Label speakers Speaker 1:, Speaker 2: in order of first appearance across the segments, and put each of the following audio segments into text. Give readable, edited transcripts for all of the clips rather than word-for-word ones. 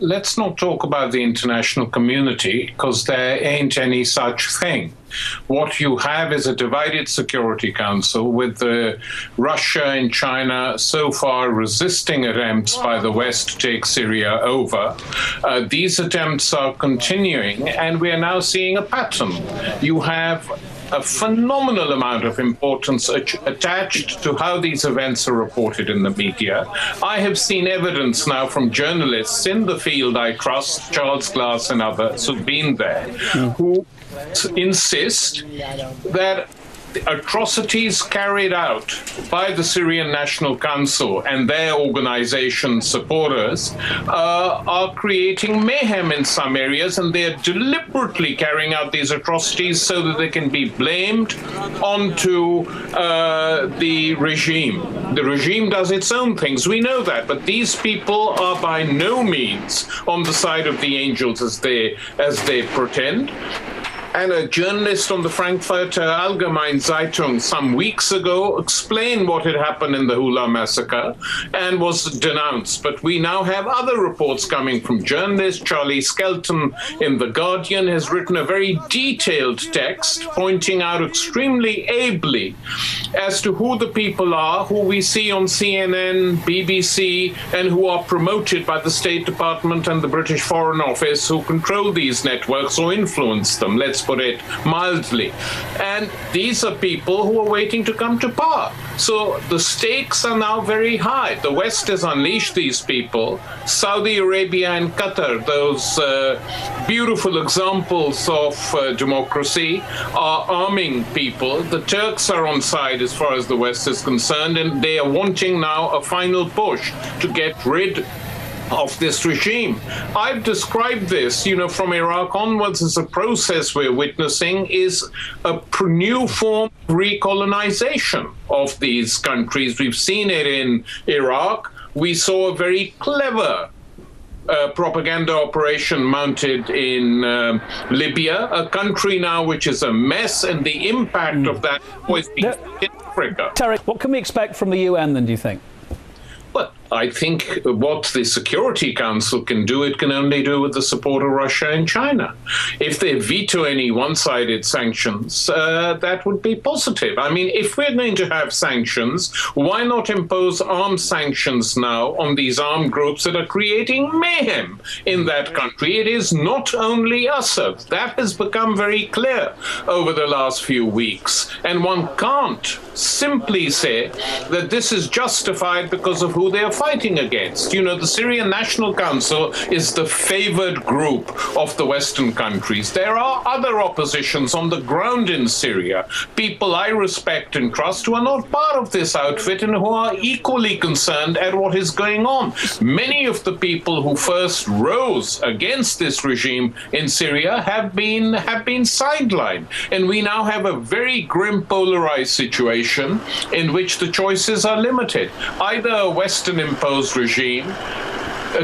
Speaker 1: let's not talk about the international community, because there ain't any such thing. What you have is a divided Security Council with Russia and China so far resisting attempts by the West to take Syria over. These attempts are continuing, and we are now seeing a pattern. You have a phenomenal amount of importance attached to how these events are reported in the media. I have seen evidence now from journalists in the field, I trust, Charles Glass and others who've been there, who insist that the atrocities carried out by the Syrian National Council and their organization supporters are creating mayhem in some areas, and they're deliberately carrying out these atrocities so that they can be blamed onto the regime. The regime does its own things, we know that, but these people are by no means on the side of the angels as they pretend. And a journalist on the Frankfurter Allgemeine Zeitung some weeks ago explained what had happened in the Hula massacre and was denounced. But we now have other reports coming from journalists. Charlie Skelton in The Guardian has written a very detailed text pointing out extremely ably as to who the people are, who we see on CNN, BBC, and who are promoted by the State Department and the British Foreign Office, who control these networks or influence them. Let's put it mildly. And these are people who are waiting to come to power. So the stakes are now very high. The West has unleashed these people. Saudi Arabia and Qatar, those beautiful examples of democracy, are arming people. The Turks are on side as far as the West is concerned, and they are wanting now a final push to get rid of this regime. I've described this, from Iraq onwards as a process we're witnessing is a new form of re-colonisation of these countries. We've seen it in Iraq. We saw a very clever propaganda operation mounted in Libya, a country now which is a mess, and the impact of that was in Africa.
Speaker 2: Tariq, what can we expect from the UN then, do you think?
Speaker 1: Well, I think what the Security Council can do, it can only do with the support of Russia and China. If they veto any one-sided sanctions, that would be positive. I mean, if we're going to have sanctions, why not impose armed sanctions now on these armed groups that are creating mayhem in that country? It is not only Assad. That has become very clear over the last few weeks. And one can't simply say that this is justified because of who they are fighting against. The Syrian National Council is the favored group of the Western countries. There are other oppositions on the ground in Syria, people I respect and trust who are not part of this outfit and who are equally concerned at what is going on. Many of the people who first rose against this regime in Syria have been sidelined. And we now have a very grim polarized situation in which the choices are limited. Either a Western-imposed regime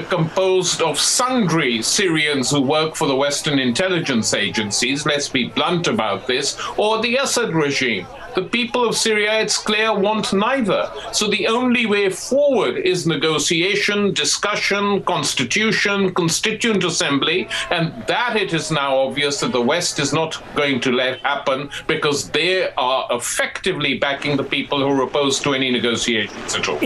Speaker 1: composed of sundry Syrians who work for the Western intelligence agencies, let's be blunt about this, or the Assad regime. The people of Syria, it's clear, want neither. So the only way forward is negotiation, discussion, constitution, constituent assembly, and that it is now obvious that the West is not going to let happen because they are effectively backing the people who are opposed to any negotiations at all.